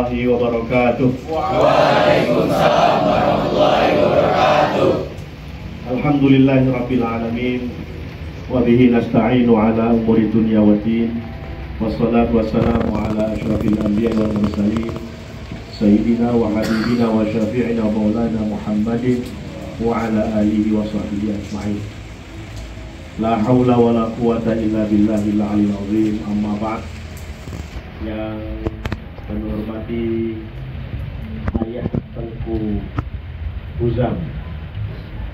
warahmatullahi wabarakatuh. Waalaikumsalam warahmatullahi wabarakatuh. Alhamdulillahirabbil alamin wa bihi nasta'inu ala umuri dunya waddin. Wassalatu wassalamu ala asyrafil anbiya'i wal mursalin sayyidina wa habibina wa syafi'ina maulana Muhammadin wa ala alihi wa sahbihi ajma'in. La haula wa la quwata illa billahil aliyyil azim. Amma ba'd. Yang menghormati Ayah Tengku Huzam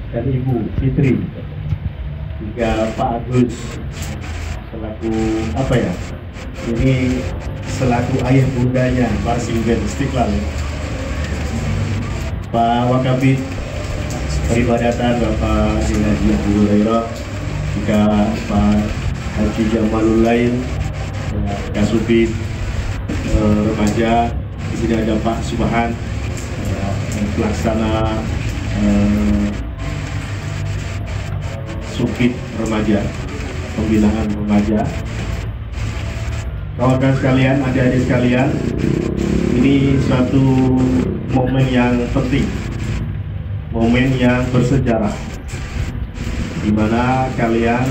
dan Ibu Fitri, juga Pak Agus selaku apa ya? Ini selaku ayah bundanya Marsingben Istiqlal, Pak Wakabit Peribadatan Bapak Haji Abu Hurairah, juga Pak Haji Jamalul Lain, Kasubit Remaja, kemudian ada Pak Subhan, pelaksana Subit Remaja, pembinaan remaja. Kawan-kawan sekalian, adik-adik sekalian, ini suatu momen yang penting, momen yang bersejarah, di mana kalian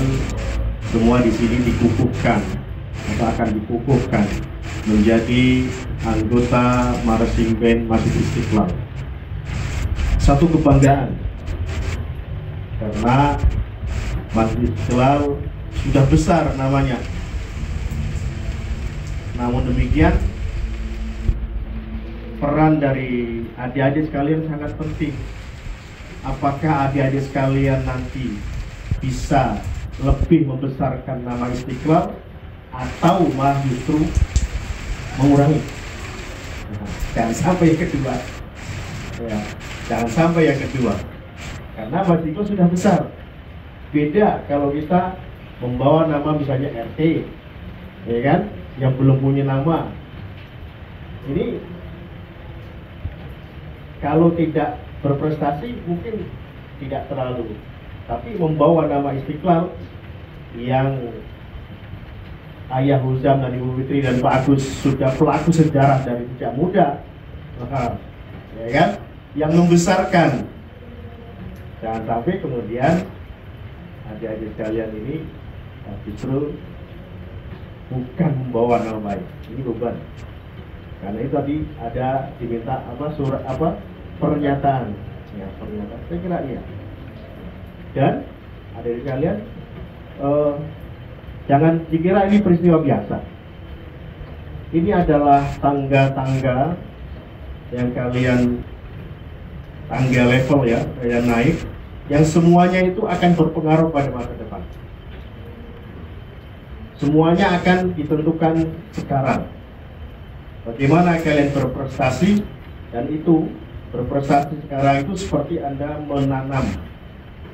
semua di sini dikukuhkan atau akan dikukuhkan menjadi anggota Marching Band Masjid Istiqlal. Satu kebanggaan, karena Masjid Istiqlal sudah besar namanya. Namun demikian, peran dari adik-adik sekalian sangat penting. Apakah adik-adik sekalian nanti bisa lebih membesarkan nama Istiqlal atau malah justru mengurangi? Jangan sampai yang kedua, ya, jangan sampai yang kedua, karena Masjid Istiqlal sudah besar. Beda kalau kita membawa nama misalnya RT, ya kan, yang belum punya nama. Ini kalau tidak berprestasi mungkin tidak terlalu, tapi membawa nama Istiqlal yang Ayah Huzam dan Ibu Fitri dan Pak Agus sudah pelaku sejarah dari sejak muda, ya kan, yang membesarkan. Jangan sampai kemudian adik-adik sekalian ini justru bukan membawa nama baik. Ini beban. Karena itu tadi ada diminta apa, surat apa, pernyataan. Ya, pernyataan. Saya kira iya. Dan adik-adik sekalian, jangan dikira ini peristiwa biasa. Ini adalah tangga-tangga yang kalian, tangga level ya, yang naik, yang semuanya itu akan berpengaruh pada masa depan. Semuanya akan ditentukan sekarang. Bagaimana kalian berprestasi, dan itu berprestasi sekarang itu seperti Anda menanam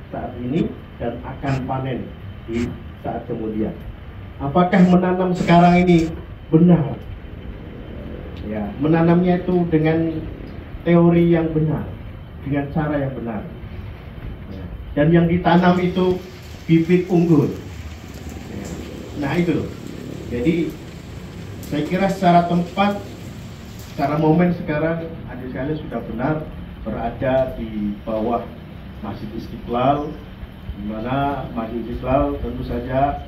saat ini dan akan panen di saat kemudian. Apakah menanam sekarang ini benar? Ya, menanamnya itu dengan teori yang benar, dengan cara yang benar. Ya. Dan yang ditanam itu bibit unggul. Ya. Nah itu loh. Jadi saya kira secara tempat, secara momen sekarang adik sekalian sudah benar berada di bawah Masjid Istiqlal, di mana Masjid Istiqlal tentu saja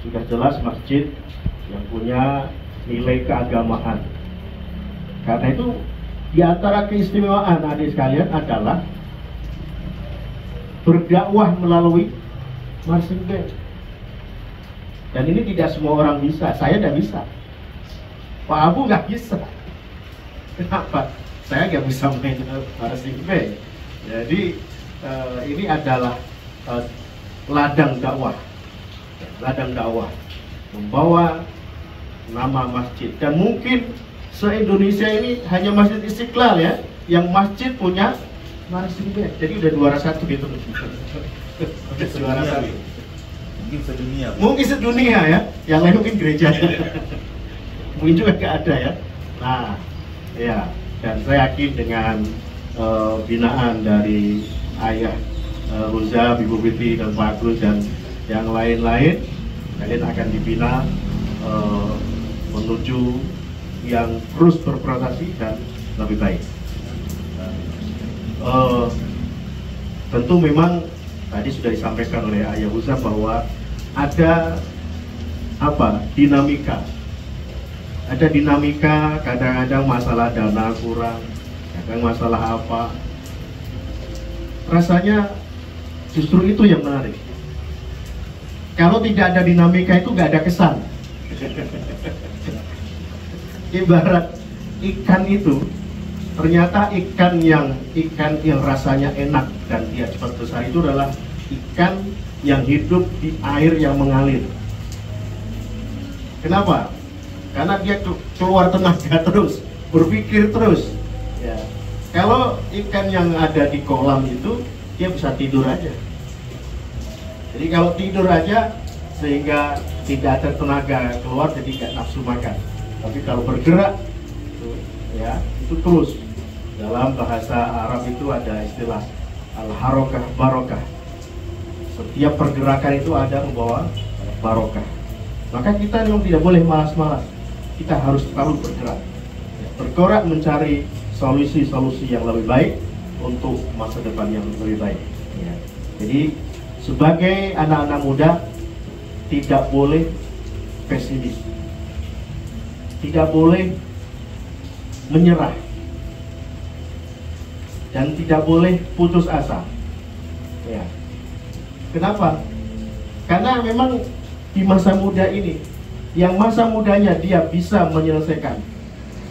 sudah jelas masjid yang punya nilai keagamaan. Karena itu di antara keistimewaan adik sekalian adalah berdakwah melalui marching band. Dan ini tidak semua orang bisa. Saya tidak bisa, Pak Abu nggak bisa. Kenapa? Saya nggak bisa main marching band. Jadi ini adalah ladang dakwah, ladang dakwah, membawa nama masjid. Dan mungkin se-Indonesia ini hanya Masjid Istiqlal ya, yang masjid punya marching band. Jadi udah 201 gitu. Udah 201. Mungkin sedunia. Mungkin sedunia ya, yang lain mungkin gereja. Mungkin juga nggak ada ya. Nah, ya, dan saya yakin dengan binaan dari Ayah Huzam, Ibu Fitri dan Pak Agus dan yang lain-lain, kalian akan dibina menuju yang terus berprestasi dan lebih baik. Tentu memang tadi sudah disampaikan oleh Ayah Huza bahwa ada dinamika. Ada dinamika, kadang-kadang masalah dana kurang, kadang masalah apa. Rasanya justru itu yang menarik. Kalau tidak ada dinamika itu nggak ada kesan. Ibarat ikan itu, ternyata ikan yang rasanya enak dan dia cepat besar itu adalah ikan yang hidup di air yang mengalir. Kenapa? Karena dia keluar tenaga terus, berpikir terus. Ya. Kalau ikan yang ada di kolam itu, dia bisa tidur aja. Jadi kalau tidur aja, sehingga tidak ada tenaga keluar, jadi nggak nafsu makan. Tapi kalau bergerak, itu terus. Dalam bahasa Arab itu ada istilah al-harokah barokah. Setiap pergerakan itu ada membawa barokah. Maka kita memang tidak boleh malas-malas. Kita harus selalu bergerak. Bergerak mencari solusi-solusi yang lebih baik untuk masa depan yang lebih baik. Jadi sebagai anak-anak muda tidak boleh pesimis, tidak boleh menyerah, dan tidak boleh putus asa. Ya. Kenapa? Karena memang di masa muda ini, yang masa mudanya dia bisa menyelesaikan.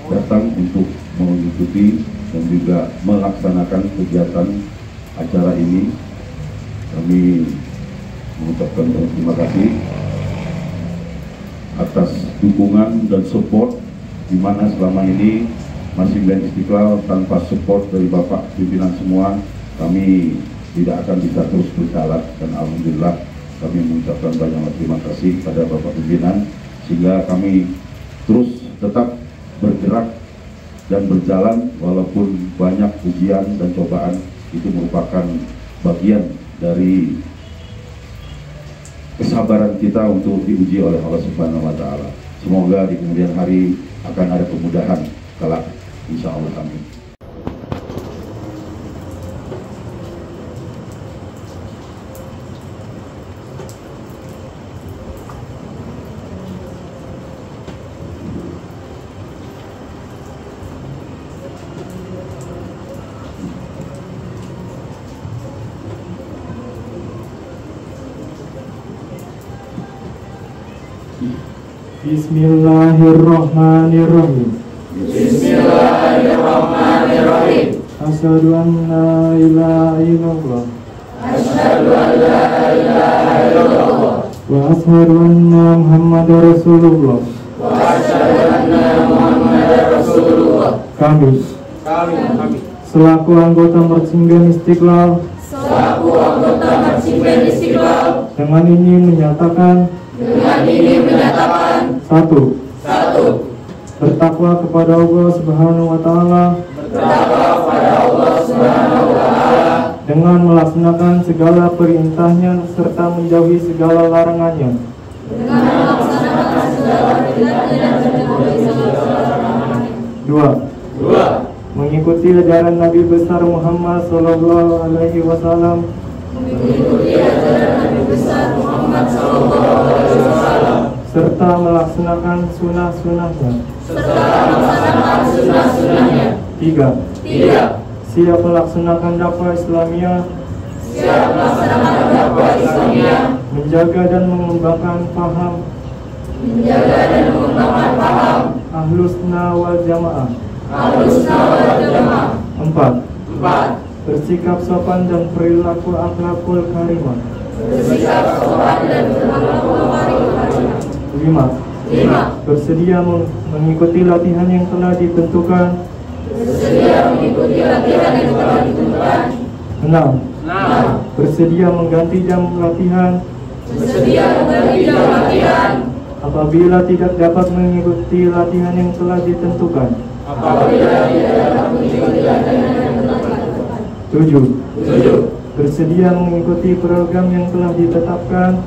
Datang untuk mengikuti dan juga melaksanakan kegiatan acara ini. Kami mengucapkan terima kasih atas dukungan dan support, di mana selama ini Masjid dan Istiqlal tanpa support dari Bapak pimpinan semua, kami tidak akan bisa terus berjalan. Dan alhamdulillah kami mengucapkan banyak terima kasih pada Bapak pimpinan, sehingga kami terus tetap bergerak dan berjalan walaupun banyak ujian dan cobaan. Itu merupakan bagian dari kesabaran kita untuk diuji oleh Allah Subhanahu wa Ta'ala. Semoga di kemudian hari akan ada kemudahan kelak, insya Allah. Amin. Bismillahirrahmanirrahim. Bismillahirrahmanirrahim. Asyhadu an la ilaha illallah. Asyhadu an la ilaha illallah. Wa asyhadu anna Muhammadar Rasulullah. Wa asyhadu anna Muhammadar Rasulullah. Kami selaku anggota Marching Band Istiqlal dengan ini menyatakan satu, bertakwa kepada Allah Subhanahu wa Ta'ala dengan melaksanakan segala perintahnya serta menjauhi segala larangannya. Dua, mengikuti ajaran Nabi besar Muhammad Sallallahu Alaihi Wasallam serta melaksanakan sunnah-sunnahnya. Tiga, siap melaksanakan dakwah Islamiyah, menjaga dan mengembangkan paham Ahlus Sunnah wal Jamaah. Empat, bersikap sopan dan perilaku akhlakul karimah. Lima, bersedia mengikuti latihan yang telah ditentukan. Enam, bersedia mengganti jam latihan apabila tidak dapat mengikuti latihan yang telah ditentukan. Tujuh, bersedia mengikuti program yang telah ditetapkan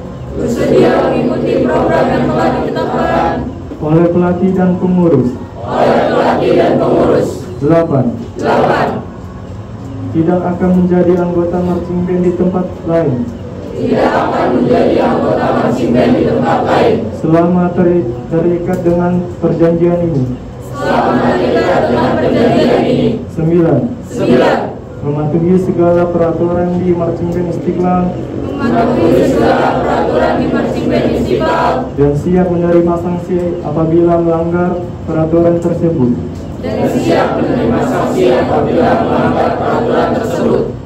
oleh pelatih dan pengurus Bupati dan pengurus. 8. 8. Tidak akan menjadi anggota marching band di tempat lain Tidak akan menjadi anggota marching band di tempat lain selama terikat dengan perjanjian ini. selama terikat dengan perjanjian ini. 9. 9. Mematuhi segala peraturan di marching band Istiqlal Mematuhi segala peraturan di marching band Istiqlal dan siap menerima sanksi apabila melanggar peraturan tersebut. dan siap menerima sanksi apabila melanggar peraturan tersebut.